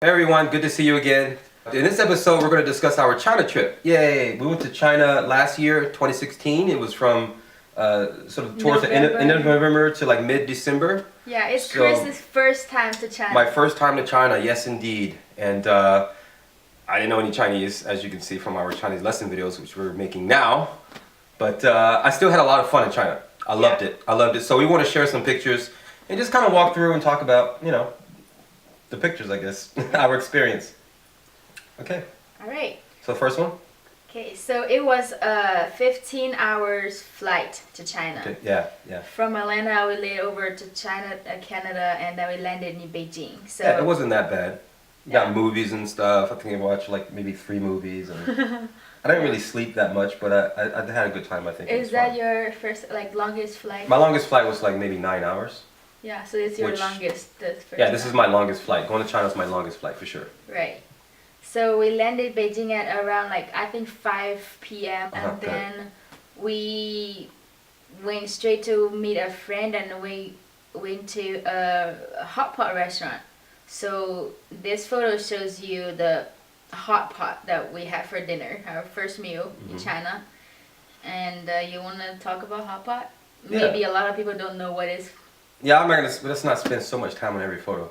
Hey everyone, good to see you again. In this episode, we're going to discuss our China trip. Yay! We went to China last year, 2016. It was from sort of towards the end of November to like mid-December. Yeah, it's Chris's first time to China. My first time to China, yes indeed. And I didn't know any Chinese, as you can see from our Chinese lesson videos, which we're making now. But I still had a lot of fun in China. I loved it. I loved it. So we want to share some pictures and just kind of walk through and talk about, the pictures, I guess, our experience. Okay. All right. So the first one? Okay, so it was a 15 hours flight to China. Okay. Yeah. From Atlanta, we laid over to China, Canada, and then we landed in Beijing. So yeah, it wasn't that bad. We got movies and stuff. I think I watched like maybe 3 movies. And I didn't really sleep that much, but I had a good time, I think. Is that your first, longest flight? My longest flight was like maybe 9 hours. Yeah, so it's your longest. Yeah, this is my longest flight. Going to China is my longest flight for sure. Right. So we landed Beijing at around I think 5 p.m. and then we went straight to meet a friend and we went to a hot pot restaurant. So this photo shows you the hot pot that we had for dinner, our first meal in China. And you want to talk about hot pot? Yeah. Maybe a lot of people don't know what it is. Yeah, let's not spend so much time on every photo.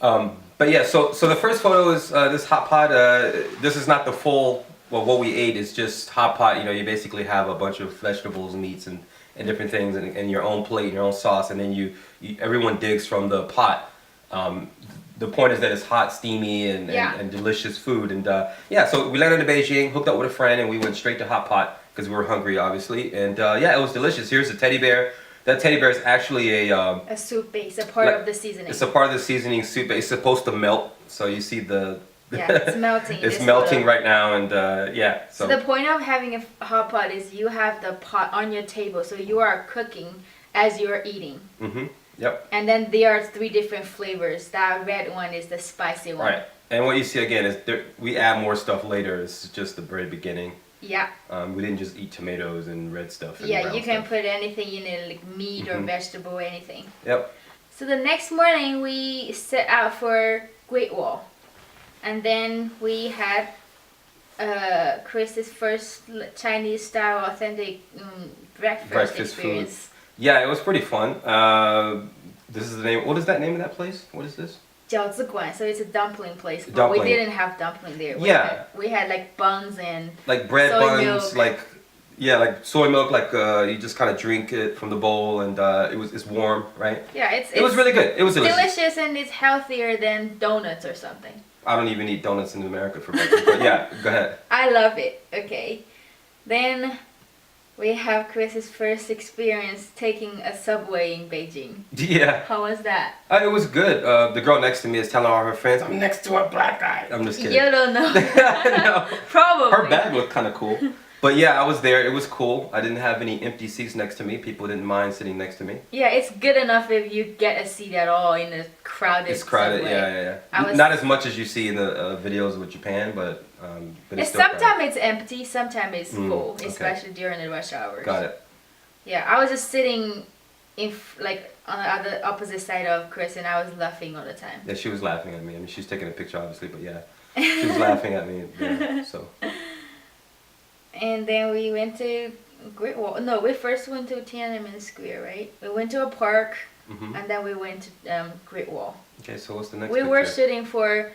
But yeah, so the first photo is this hot pot. This is not the full, what we ate is just hot pot. You basically have a bunch of vegetables, meats, and different things, and your own plate, and your own sauce, and then everyone digs from the pot. The point is that it's hot, steamy, and delicious food. And yeah, so we landed in Beijing, hooked up with a friend, and we went straight to hot pot because we were hungry, obviously. And yeah, it was delicious. Here's a teddy bear. That teddy bear is actually a soup base, a part of the seasoning. It's a part of the seasoning soup base. It's supposed to melt, so you see the. Yeah, it's melting. It's melting right now, and yeah. So the point of having a hot pot is you have the pot on your table, so you are cooking as you are eating. Yep. And then there are 3 different flavors. That red one is the spicy one. Right. And what you see again is we add more stuff later. It's just the very beginning. Yeah. We didn't just eat tomatoes and red stuff. And yeah, you can stuff. put anything in it, like meat or vegetable, anything. Yep. So the next morning we set out for Great Wall, and then we had Chris's first Chinese style authentic breakfast experience. Food. Yeah, it was pretty fun. This is the name. What is that name of that place? What is this? 饺子馆, so it's a dumpling place, but we didn't have dumpling there. We had like buns and like bread soy buns, milk. like soy milk, you just kind of drink it from the bowl, and it's warm, right? Yeah, it was really good. It was delicious, and it's healthier than donuts or something. I don't even eat donuts in America for breakfast, but yeah, go ahead. I love it. Okay, then we have Chris's first experience taking a subway in Beijing. Yeah. How was that? It was good. The girl next to me is telling all her friends, "I'm next to a black guy." I'm just kidding. You don't know. No. Probably. Her bag looked kind of cool. But yeah, I was there. It was cool. I didn't have any empty seats next to me. People didn't mind sitting next to me. Yeah, it's good enough if you get a seat at all in a crowded It's crowded, subway. yeah. Not as much as you see in the videos with Japan, but it's still sometimes it's empty, sometimes it's full, especially during the rush hours. Got it. Yeah, I was just sitting on the other opposite side of Chris, and I was laughing all the time. Yeah, she was laughing at me. I mean, she was taking a picture, obviously, but yeah, she was laughing at me. Yeah, so. And then we went to Great Wall. No, we first went to Tiananmen Square, right? We went to a park, and then we went to Great Wall. Okay, so what's the next? We were shooting for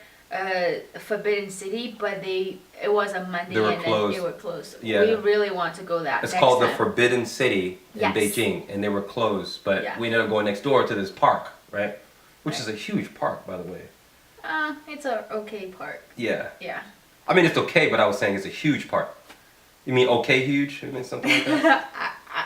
Forbidden City, but it was a Monday and then they were closed. Yeah. We really want to go that. It's called the Forbidden City in Beijing, and they were closed. But we ended up going next door to this park, right? Which is a huge park, by the way. It's a okay park. Yeah. Yeah. I mean, it's okay, but I was saying it's a huge park. You mean okay huge? I mean something like that?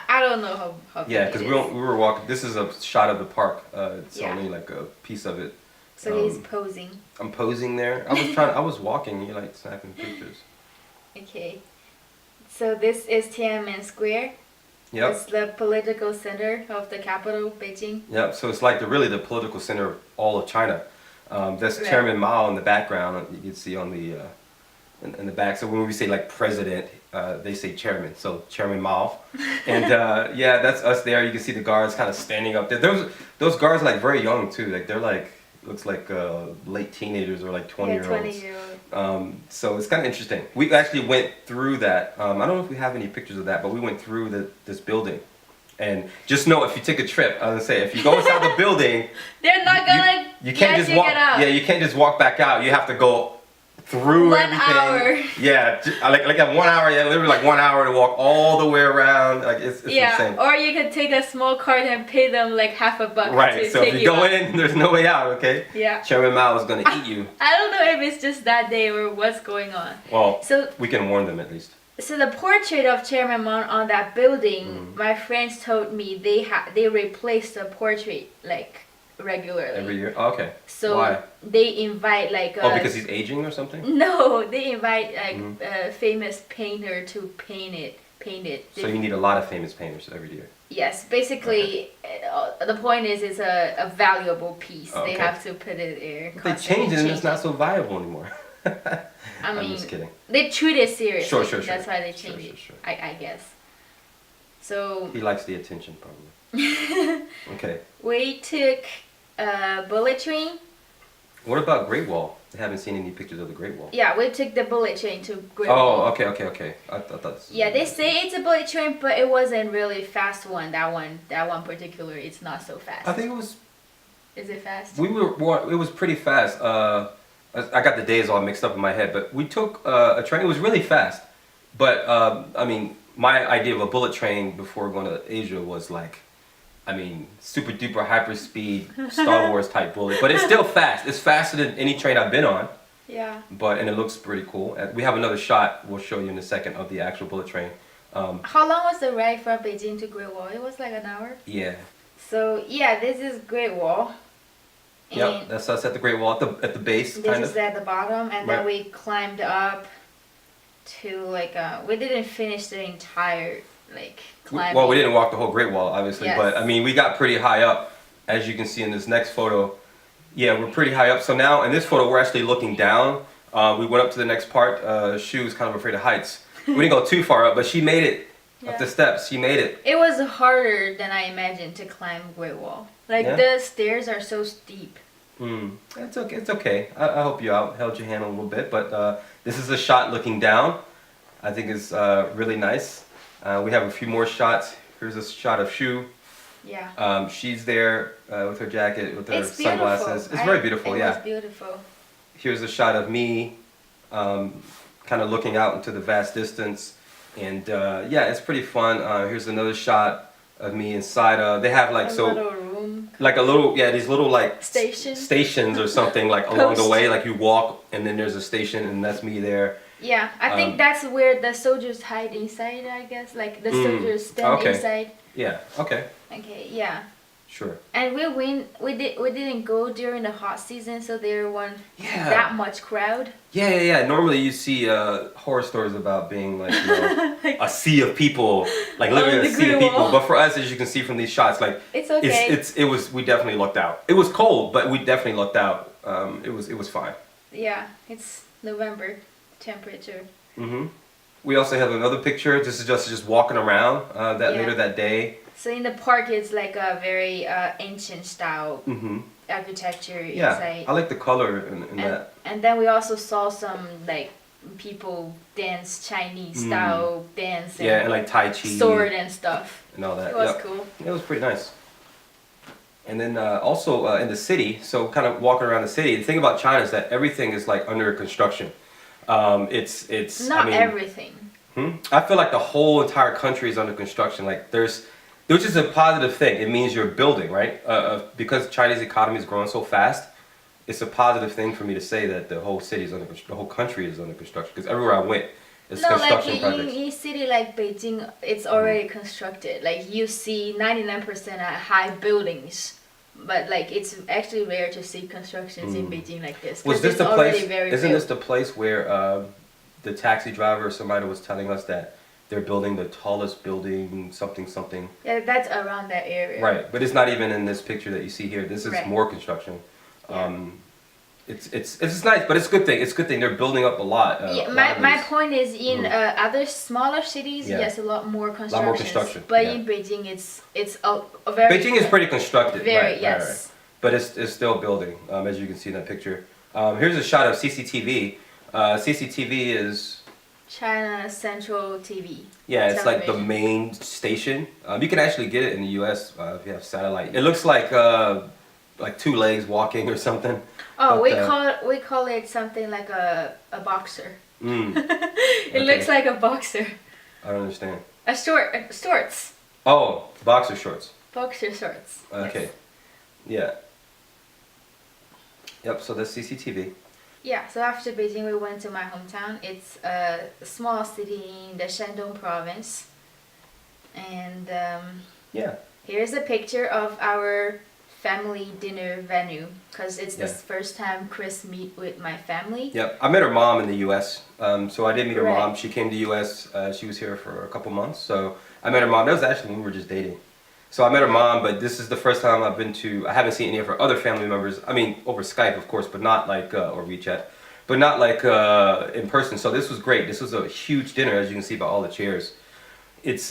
I don't know how yeah, because we were walking. This is a shot of the park. It's only like a piece of it. So he's posing. I'm posing there. I was walking. You're like snapping pictures. Okay. So this is Tiananmen Square. Yep. It's the political center of the capital, Beijing. Yep. So it's like really the political center of all of China. That's Chairman Mao in the background. You can see on the in the back. So when we say like president, they say chairman. So Chairman Mao. And yeah, that's us there. You can see the guards kind of standing up there. Those guards are like very young too. Like they're like looks like late teenagers or like 20 Yeah, year 20 olds. year old. So it's kind of interesting. We actually went through that. I don't know if we have any pictures of that, but we went through this building. And just know if you take a trip, I was gonna say, if you go inside the building, They're not gonna you can't let just you walk. get out. Yeah, you can't just walk back out. You have to go through 1 everything. hour. Yeah, like at 1 hour. Yeah, literally like 1 hour to walk all the way around. Like it's Yeah, insane. or you could take a small card and pay them like $50 Right. to So take if you go out. in, there's no way out. Okay. Yeah. Chairman Mao is gonna eat you. I don't know if it's just that day or what's going on. Well, So we can warn them at least. So the portrait of Chairman Mao on that building, my friends told me they replaced the portrait like regularly. Every year. Oh, okay. So Why? they invite like Oh, because he's aging or something? no, they invite like a famous painter to paint it. So you need a lot of famous painters every year. Yes, basically, the point is it's a valuable piece. Oh, They okay. have to put it there. If they change it and it's not so viable anymore. I I'm mean, just kidding. they treat it seriously. Sure. That's why they Sure, change it. sure. I guess. So He likes the attention, probably. Okay. we took a bullet train. What about Great Wall? I haven't seen any pictures of the Great Wall. Yeah, we took the bullet train to Great Oh, Wall. okay. I thought that's. Yeah, they say it's a bullet train, but it wasn't really fast one. That one particular, it's not so fast. I think it was. Is it fast? It was pretty fast. I got the days all mixed up in my head, but we took a train. It was really fast, but I mean, my idea of a bullet train before going to Asia was like, I mean, super duper hyper speed Star Wars type bullet, but it's still fast. It's faster than any train I've been on. Yeah. And it looks pretty cool. And we have another shot we'll show you in a second of the actual bullet train. How long was the ride from Beijing to Great Wall? It was like an hour. Yeah. So yeah, this is Great Wall. Yep, that's us at the Great Wall at the base, This kind is of. at the bottom, and then Right. we climbed up to like we didn't finish the entire like climbing. Well, we didn't walk the whole Great Wall, obviously, Yes. but I mean, we got pretty high up, as you can see in this next photo. Yeah, we're pretty high up. So now in this photo, we're actually looking down. We went up to the next part. She was kind of afraid of heights. We didn't go too far up, but she made it up the steps. She made it. It was harder than I imagined to climb Great Wall. Like Yeah? the stairs are so steep. It's okay. It's okay. I help you out. Held your hand a little bit, but this is a shot looking down. I think is really nice. We have a few more shots. Here's a shot of Shu. Yeah. She's there with her jacket, with her It's beautiful. sunglasses. It's very beautiful. It Yeah. was beautiful. Here's a shot of me, kind of looking out into the vast distance, and yeah, it's pretty fun. Here's another shot of me inside. They have like A little room. like a little these little like Station. stations or something like along the Post. way. Like you walk and then there's a station and that's me there. Yeah, I think that's where the soldiers hide inside, I guess. Like the soldiers stand okay. inside. Yeah. Okay. Okay, yeah. Sure. And we didn't go during the hot season, so there wasn't Yeah. that much crowd. Yeah. Normally you see horror stories about being like, you know, a sea of people, like literally the a sea of Great people. Wall. But for us, as you can see from these shots, like It's okay. we definitely lucked out. It was cold, but we definitely lucked out. It was fine. Yeah, it's November temperature. We also have another picture. This is just walking around later that day. So in the park, it's like a very ancient style architecture Yeah, inside. I like the color in that. And then we also saw some like people dance Chinese style dance. Yeah, and like Tai Chi. Sword and stuff. And all that. It was Yep. cool. It was pretty nice. And then also in the city, so kind of walking around the city, the thing about China is that everything is like under construction. It's Not I mean, everything. I feel like the whole entire country is under construction. Like which is a positive thing. It means you're building, right? Because Chinese economy is growing so fast, it's a positive thing for me to say that the whole city is the whole country is under construction. Because everywhere I went, it's No, like construction projects. in city like Beijing, it's already constructed. Like you see 99% are high buildings, but like it's actually rare to see constructions in Beijing like this. Was 'cause this it's the already place? very Isn't built. this the place where the taxi driver or somebody was telling us that they're building the tallest building, something? Yeah, that's around that area. Right, but it's not even in this picture that you see here. This is Right. more construction. Yeah. It's nice, but it's a good thing. It's a good thing they're building up a lot. Yeah, a lot my, of my these- point is in other smaller cities, Yeah. yes, a lot more construction. construction, But yeah. in Beijing, it's a very Beijing is pretty constructed. very right, yes. right. but it's still building, as you can see in that picture. Here's a shot of CCTV. CCTV is, China Central TV. yeah, it's like the television. main station. You can actually get it in the U.S. If you have satellite. It looks like two legs walking or something. Oh, But, we call it something like a boxer. Mm, It okay. looks like a boxer. I don't understand. A shorts. Oh, boxer shorts. Boxer shorts. Okay. Yes. Yeah. Yep. So that's CCTV. Yeah, so after Beijing, we went to my hometown. It's a small city in the Shandong province. And Yeah. here's a picture of our family dinner venue because it's the Yeah. first time Chris meet with my family. Yep. I met her mom in the U.S. So I did meet her Right. mom. She came to U.S. She was here for a couple months. So I met her mom. That was actually when we were just dating. So I met her mom, but this is the first time I've been to. I haven't seen any of her other family members. I mean, over Skype, of course, but not like or WeChat, but not like in person. So this was great. This was a huge dinner, as you can see by all the chairs. It's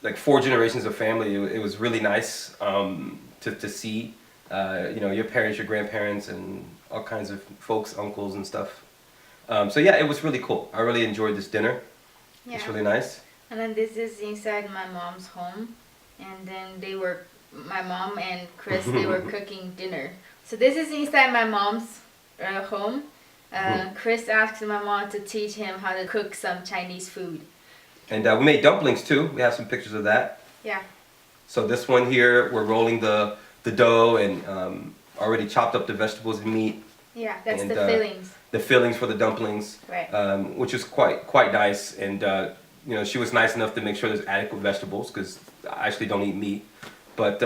like 4 generations of family. It was really nice to see. You know, your parents, your grandparents, and all kinds of folks, uncles and stuff. So yeah, it was really cool. I really enjoyed this dinner. Yeah. It's really nice. And then this is inside my mom's home. And then my mom and Chris, they were cooking dinner. So this is inside my mom's home. Chris asked my mom to teach him how to cook some Chinese food. And we made dumplings too. We have some pictures of that. Yeah. So this one here, we're rolling the dough and already chopped up the vegetables and meat. Yeah, that's And, the fillings. The fillings for the dumplings, Right. which is quite nice. And you know, she was nice enough to make sure there's adequate vegetables because I actually don't eat meat. But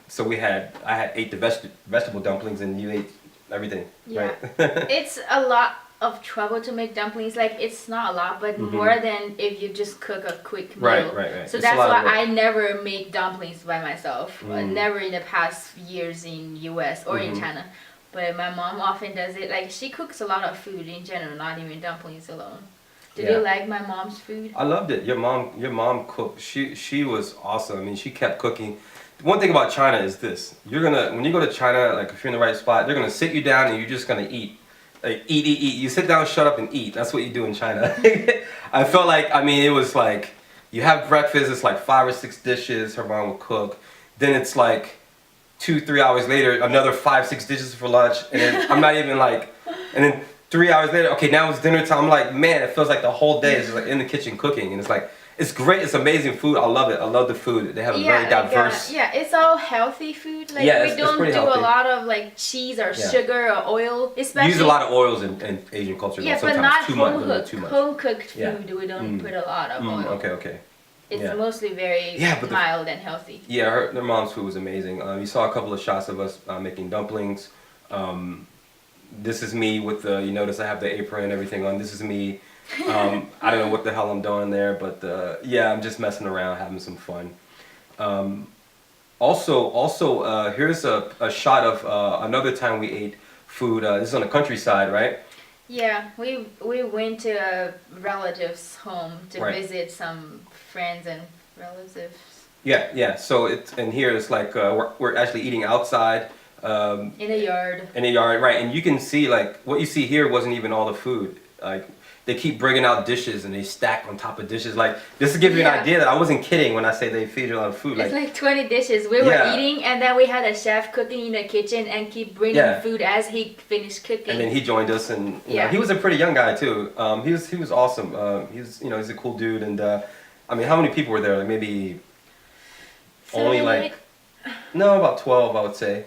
so I ate the vegetable dumplings and you ate everything. Yeah. Right? It's a lot of trouble to make dumplings. Like, it's not a lot, but more than if you just cook a quick meal. Right. So It's a that's lot of why work. I never make dumplings by myself. Never in the past years in US or in China. But my mom often does it. Like, she cooks a lot of food in general, not even dumplings alone. Did you like my mom's food? I loved it. Your mom cooked. She was awesome. I mean, she kept cooking. One thing about China is this: when you go to China, like if you're in the right spot, they're gonna sit you down and you're just gonna eat. Like eat. You sit down, shut up, and eat. That's what you do in China. I felt like, I mean, it was like you have breakfast. It's like 5 or 6 dishes. Her mom will cook. Then it's like 2-3 hours later, another 5-6 dishes for lunch, and then I'm not even like, and then 3 hours later, okay, now it's dinner time. I'm like, man, it feels like the whole day is just like in the kitchen cooking, and it's like, it's great. It's amazing food. I love it. I love the food. They have a very diverse. Yeah, it's all healthy food. Like, Yeah, we it's don't pretty do healthy. a lot of like cheese or sugar or oil, especially. You use a lot of oils in Asian culture. Yeah, though, but sometimes not too much. home cooked. Too much. Home cooked food, Yeah. we don't put a lot of oil. Okay. It's Yeah. mostly very Yeah, but mild and healthy. Yeah, their mom's food was amazing. You saw a couple of shots of us making dumplings. This is me with the, you notice I have the apron and everything on. This is me. I don't know what the hell I'm doing there, but yeah, I'm just messing around, having some fun. Also, here's a shot of another time we ate food. This is on the countryside, right? Yeah, we went to a relative's home to Right. visit some friends and relatives. Yeah. So and here it's like we're actually eating outside. In a yard. In a yard, right? And you can see like what you see here wasn't even all the food. Like they keep bringing out dishes and they stack on top of dishes. Like just to give you an Yeah. idea that I wasn't kidding when I say they feed you a lot of food. It's Like like 20 dishes. We were Yeah. eating, and then we had a chef cooking in the kitchen and keep bringing Yeah. food as he finished cooking. and then he joined us, and you know, Yeah. he was a pretty young guy too. He was awesome. He's a cool dude, and I mean, how many people were there? Like maybe only like about 12, I would say.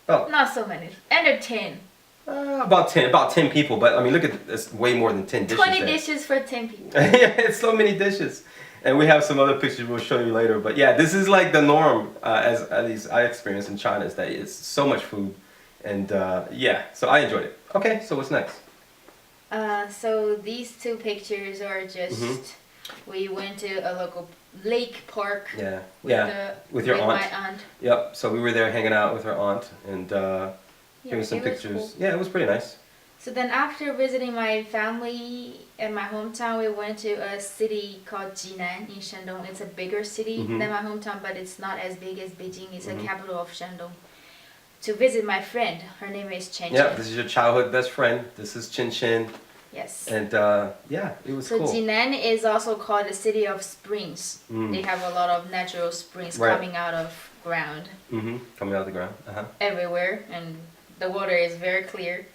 Not so many. Under 10. About 10 people, but I mean, look at this, way more than 10 dishes 20 there. dishes for 10 people. Yeah, it's so many dishes, and we have some other pictures we'll show you later. But yeah, this is like the norm, as at least I experienced in China, is that it's so much food, and yeah, so I enjoyed it. Okay, so what's next? So these 2 pictures are just we went to a local lake park. Yeah, with your aunt. my aunt. Yep. So we were there hanging out with her aunt, and Yeah, here's some it was pictures. cool. Yeah, it was pretty nice. So then after visiting my family in my hometown, we went to a city called Jinan in Shandong. It's a bigger city than my hometown, but it's not as big as Beijing. It's the capital of Shandong. to visit my friend. Her name is Chen Yeah, Chen. this is your childhood best friend. This is Chin Chin. Yes. And yeah, it was So cool. Jinan is also called the city of springs. They have a lot of natural springs coming out of ground. Coming out of the ground. Everywhere, and the water is very clear.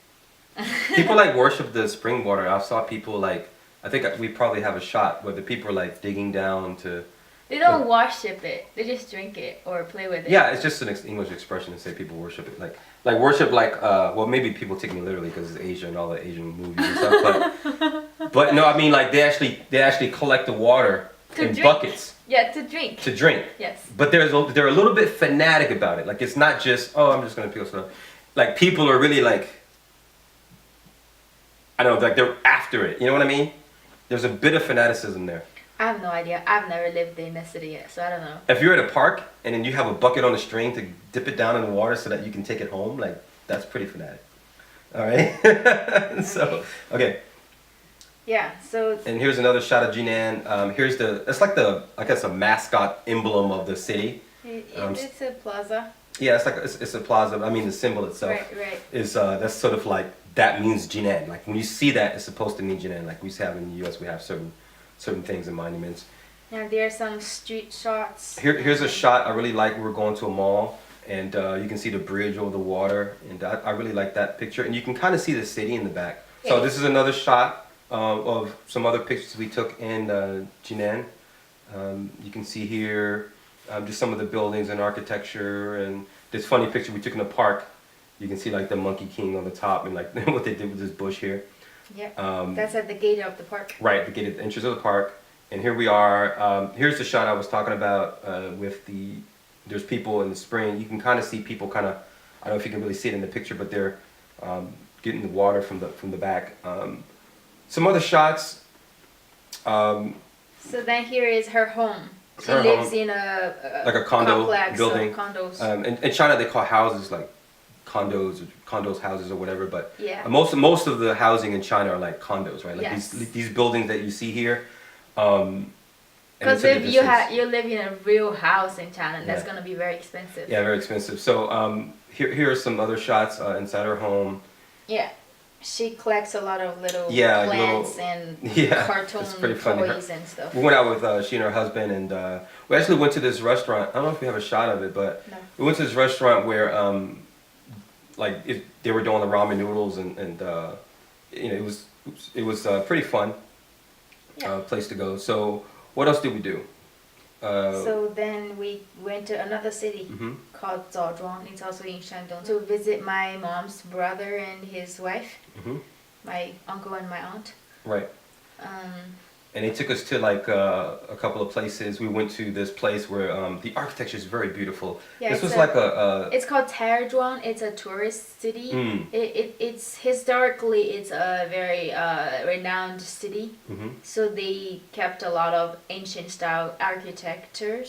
People like worship the spring water. I saw people like, I think we probably have a shot where the people are like digging down to. They don't worship it. They just drink it or play with it. Yeah, it's just an English expression to say people worship it. Like worship like, well, maybe people take me literally because it's Asia and all the Asian movies and stuff. But no, I mean like they actually collect the water in buckets. Yeah, to drink. To drink. Yes. But they're a little bit fanatic about it. Like it's not just, oh, I'm just gonna pick up stuff. Like people are really like, I don't know, like they're after it. You know what I mean? There's a bit of fanaticism there. I have no idea. I've never lived in the city yet, so I don't know. If you're at a park and then you have a bucket on a string to dip it down in the water so that you can take it home, like that's pretty fanatic. All right. So okay. Yeah. So. And here's another shot of Jinan. Here's it's like I guess a mascot emblem of the city. It's a plaza. Yeah, it's like it's a plaza. I mean, the symbol itself right. is that's sort of like that means Jinan. Like when you see that, it's supposed to mean Jinan. Like we have in the U.S., we have certain things and monuments. And there are some street shots. Here's a shot I really like. We're going to a mall, and you can see the bridge over the water, and I really like that picture. And you can kind of see the city in the back. Yeah. So this is another shot of some other pictures we took in Jinan. You can see here just some of the buildings and architecture, and this funny picture we took in the park. You can see like the Monkey King on the top, and like what they did with this bush here. Yeah, that's at the gate of the park. Right, the gate at the entrance of the park. And here we are. Here's the shot I was talking about with there's people in the spring. You can kind of see people I don't know if you can really see it in the picture, but they're getting the water from the back. Some other shots. So then here is her home. She lives in a condo complex building. Of condos. In China they call houses like condos, houses or whatever, but yeah. most of the housing in China are like condos, right? Like yes. these buildings that you see here. Because if you live in a real house in China, that's gonna be very expensive. Yeah, very expensive. So here are some other shots inside her home. Yeah, she collects a lot of little plants and cartoon toys and stuff. We went out with she and her husband, and we actually went to this restaurant. I don't know if we have a shot of it, but we went to this restaurant where they were doing the ramen noodles, and it was pretty fun place to go. So what else did we do? So then we went to another city called Zhaozhuang. It's also in Shandong to visit my mom's brother and his wife, my uncle and my aunt. Right. And they took us to like a couple of places. We went to this place where the architecture is very beautiful. Yeah, this was it's called Taizhuang. It's a tourist city. It's historically it's a very renowned city. So they kept a lot of ancient style architecture.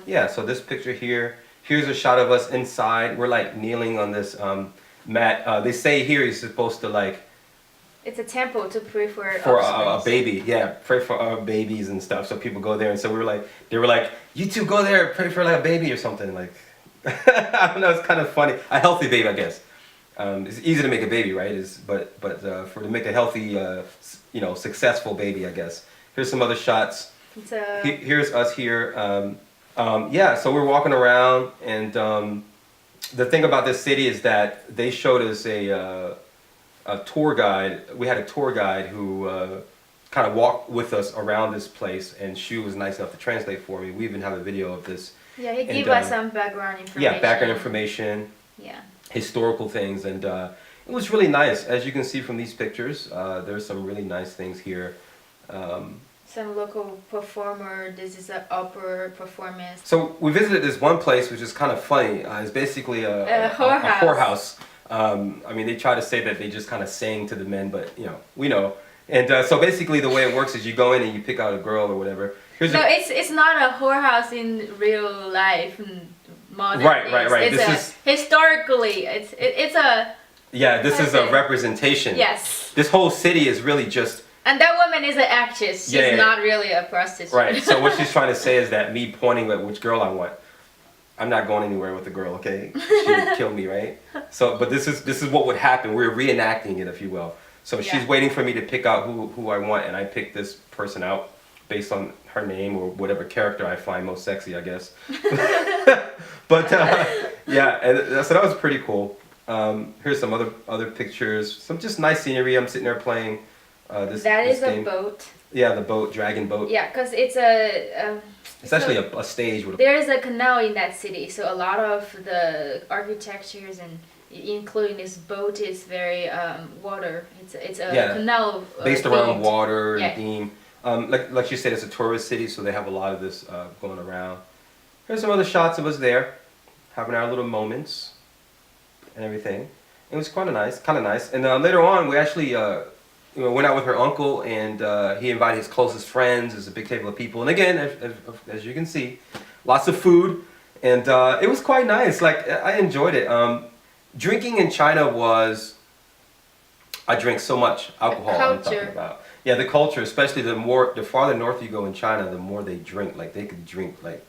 Yeah. So this picture here. Here's a shot of us inside. We're like kneeling on this mat. They say here you're supposed to like. It's a temple to pray for a baby. Yeah, pray for our babies and stuff. So people go there, and so they were like, you two go there, pray for like a baby or something. Like, I don't know, it's kind of funny. A healthy baby, I guess. It's easy to make a baby, right? But to make a healthy, successful baby, I guess. Here's some other shots. Here's us here. So we're walking around, and the thing about this city is that they showed us a tour guide. We had a tour guide who kind of walked with us around this place, and she was nice enough to translate for me. We even have a video of this. Yeah, he gave us some background information. Yeah, background information. Yeah. Historical things, and it was really nice. As you can see from these pictures, there's some really nice things here. Some local performer. This is an opera performance. So we visited this one place, which is kind of funny. It's basically a whorehouse. I mean, they try to say that they just kind of sang to the men, but we know. And so basically, the way it works is you go in and you pick out a girl or whatever. It's not a whorehouse in real life. Modern right. Historically, it's a. Yeah, this is a representation. Yes. This whole city is really just. And that woman is an actress. She's not really a prostitute. Right. So what she's trying to say is that me pointing at which girl I want. I'm not going anywhere with the girl, okay? She would kill me, right? So, but this is what would happen. We're reenacting it, if you will. So she's waiting for me to pick out who I want, and I pick this person out based on her name or whatever character I find most sexy, I guess. But yeah, and so that was pretty cool. Here's some other pictures, some just nice scenery. I'm sitting there playing this. That this is game. a boat. Yeah, the boat, dragon boat. Yeah, because it's a. It's actually a stage with. There is a canal in that city, so a lot of the architectures and including this boat is very water. It's a canal based around themed. water and theme. Like you said, it's a tourist city, so they have a lot of this going around. Here's some other shots of us there, having our little moments and everything. It was kind of nice. And later on, we actually went out with her uncle, and he invited his closest friends. There's a big table of people, and again, as you can see, lots of food, and it was quite nice. Like, I enjoyed it. Drinking in China was, I drank so much alcohol. I'm talking about. Yeah, the culture, especially the farther north you go in China, the more they drink. Like, they could drink like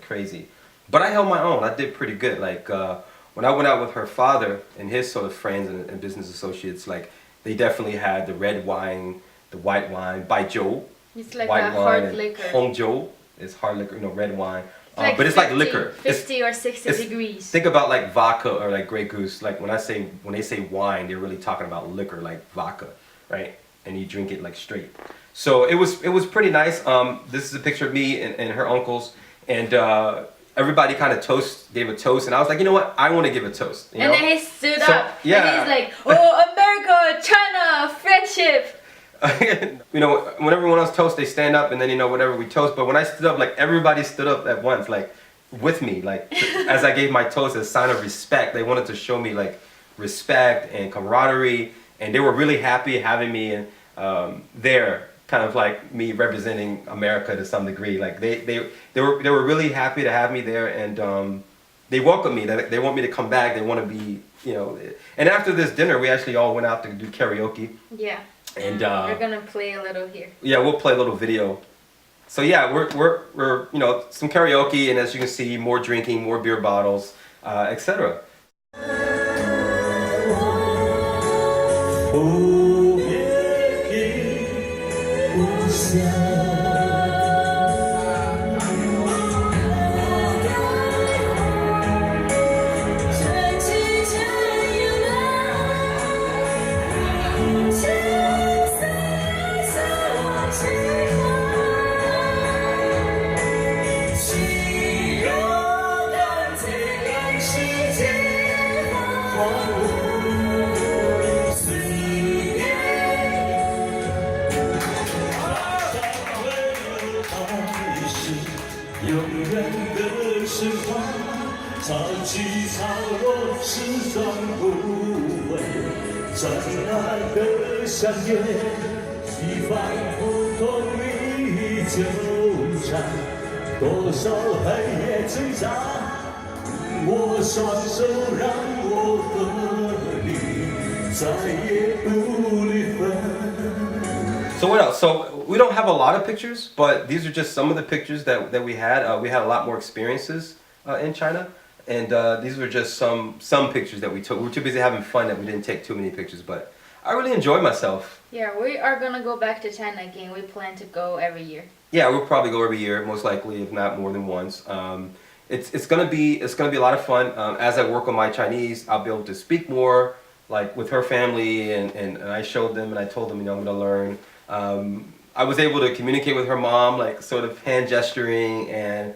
crazy. But I held my own. I did pretty good. Like, when I went out with her father and his sort of friends and business associates, like, they definitely had the red wine, the white wine, Baijiu. It's like white a wine, hard liquor. Hongjiu is hard liquor, red wine. Like but it's 50, like liquor. 50 or 60 degrees. Think about like vodka or like Grey Goose. Like when they say wine, they're really talking about liquor, like vodka, right? And you drink it like straight. So it was pretty nice. This is a picture of me and her uncles, and everybody kind of gave a toast, and I was like, you know what? I want to give a toast. You know? And then he stood up. Yeah. And he's like, oh, America, China, friendship. When everyone else toasts, they stand up, and then whatever we toast. But when I stood up, like everybody stood up at once, like with me, like as I gave my toast as a sign of respect. They wanted to show me like respect and camaraderie, and they were really happy having me there. Kind of like me representing America to some degree. Like they were really happy to have me there, and they welcomed me. They want me to come back. They want to be, And after this dinner, we actually all went out to do karaoke. Yeah. And we're gonna play a little here. Yeah, we'll play a little video. So yeah, we're some karaoke, and as you can see, more drinking, more beer bottles, etc. So what else? So we don't have a lot of pictures, but these are just some of the pictures that we had. We had a lot more experiences in China, and these were just some pictures that we took. We were too busy having fun that we didn't take too many pictures, but I really enjoyed myself. Yeah, we are gonna go back to China again. We plan to go every year. Yeah, we'll probably go every year, most likely, if not more than once. It's gonna be a lot of fun. As I work on my Chinese, I'll be able to speak more, like with her family, and I showed them and I told them, I'm gonna learn. I was able to communicate with her mom, like sort of hand gesturing, and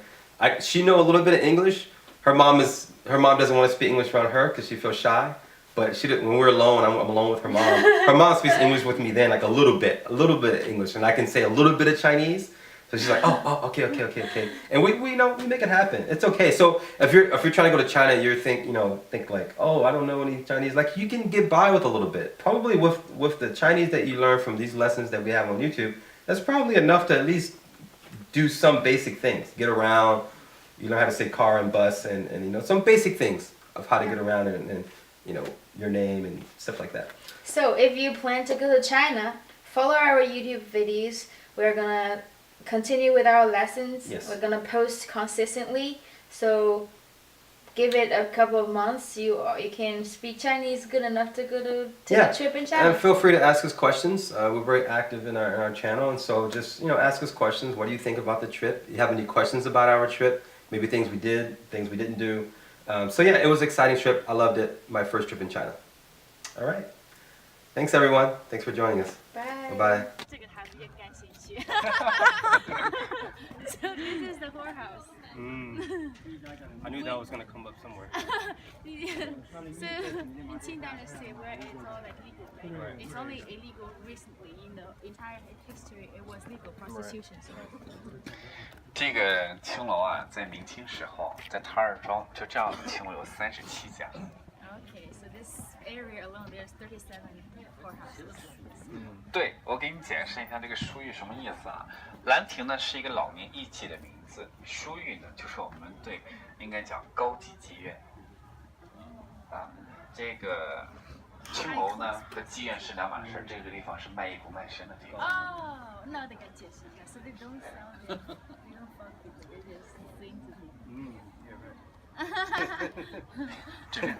she know a little bit of English. Her mom doesn't want to speak English around her because she feels shy. But when we're alone, I'm alone with her mom. Her mom speaks English with me then, like a little bit of English, and I can say a little bit of Chinese. So she's like, oh, okay, and we make it happen. It's okay. So if you're trying to go to China, you think like, oh, I don't know any Chinese. Like you can get by with a little bit. Probably with the Chinese that you learn from these lessons that we have on YouTube, that's probably enough to at least do some basic things. Get around. You learn how to say car and bus, and some basic things of how to get around and your name and stuff like that. So if you plan to go to China, follow our YouTube videos. We're gonna continue with our lessons. Yes. We're gonna post consistently. So give it a couple of months, you can speak Chinese good enough to go to Yeah. a trip in China. And feel free to ask us questions. We're very active in our channel, and so just ask us questions. What do you think about the trip? You have any questions about our trip? Maybe things we did, things we didn't do. So yeah, it was an exciting trip. I loved it. My first trip in China. All right. Thanks everyone. Thanks for joining us. Bye. Bye. 这个他们也感兴趣。So this is the whorehouse. I knew that was gonna come up somewhere. So in Qing Dynasty, where it's all like legal, right? It's only illegal recently. In the entire history, it was legal prostitution. So. 这个青楼啊，在明清时候，在塔尔庄就这样的青楼有37家。 Okay, so this area alone, there's 37 whorehouses. 对，我给你解释一下这个书玉什么意思啊？兰亭呢是一个老年艺妓的名字，书玉呢就是我们对应该讲高级妓院。啊，这个青楼呢和妓院是两码事，这个地方是卖艺不卖身的地方。Oh, 那得解释一下。So they don't sell it. They don't fuck people. They just sing to people. 这边